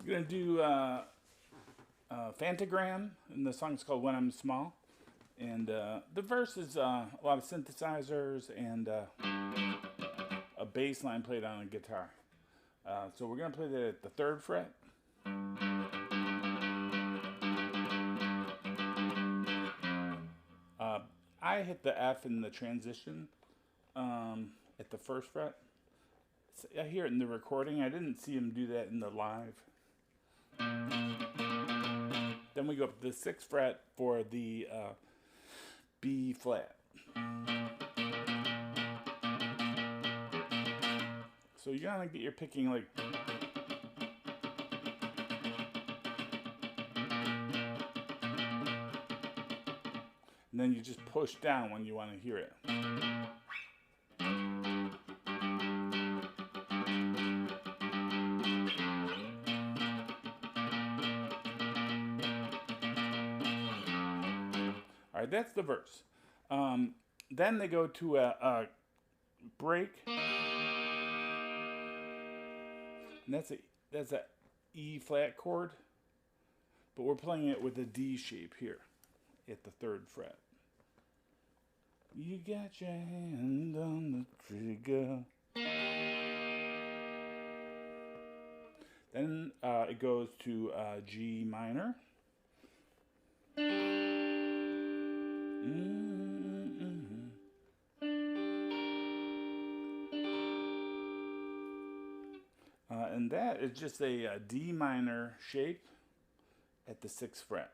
Gonna do Phantogram, and the song's called When I'm Small. And the verse is a lot of synthesizers and a bass line played on a guitar. So we're gonna play that at the 3rd fret. I hit the F in the transition at the 1st fret. I hear it in the recording. I didn't see him do that in the live. Then we go up to the 6th fret for the B flat. So you're gonna get your picking like. And then you just push down when you want to hear it. All right, that's the verse. Then they go to a break, and that's a E flat chord, but we're playing it with a D shape here at the 3rd fret. You got your hand on the trigger. Then it goes to G minor. And that is just a D minor shape at the 6th fret.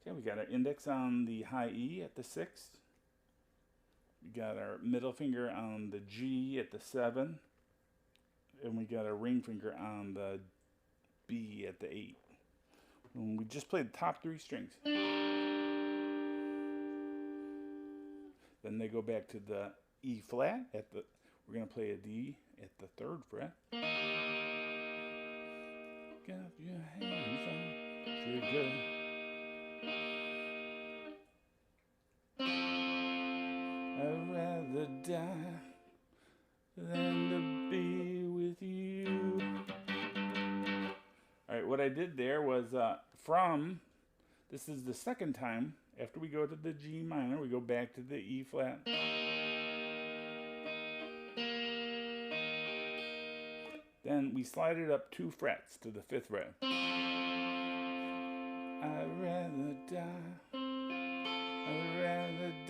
Okay, we got our index on the high E at the 6th. We got our middle finger on the G at the 7th. And we got our ring finger on the B at the 8th. And we just played the top 3 strings. Then they go back to the E flat at the, we're going to play a D at the 3rd fret. Got your hands on the trigger. I'd rather die than to be with you. Alright, what I did there was this is the 2nd time, after we go to the G minor, we go back to the E flat. Then we slide it up 2 frets to the 5th fret. I'd rather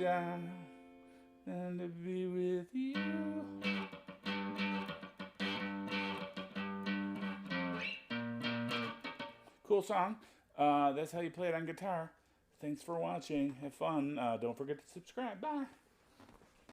die than to be with you. Cool song. That's how you play it on guitar. Thanks for watching. Have fun. Don't forget to subscribe. Bye.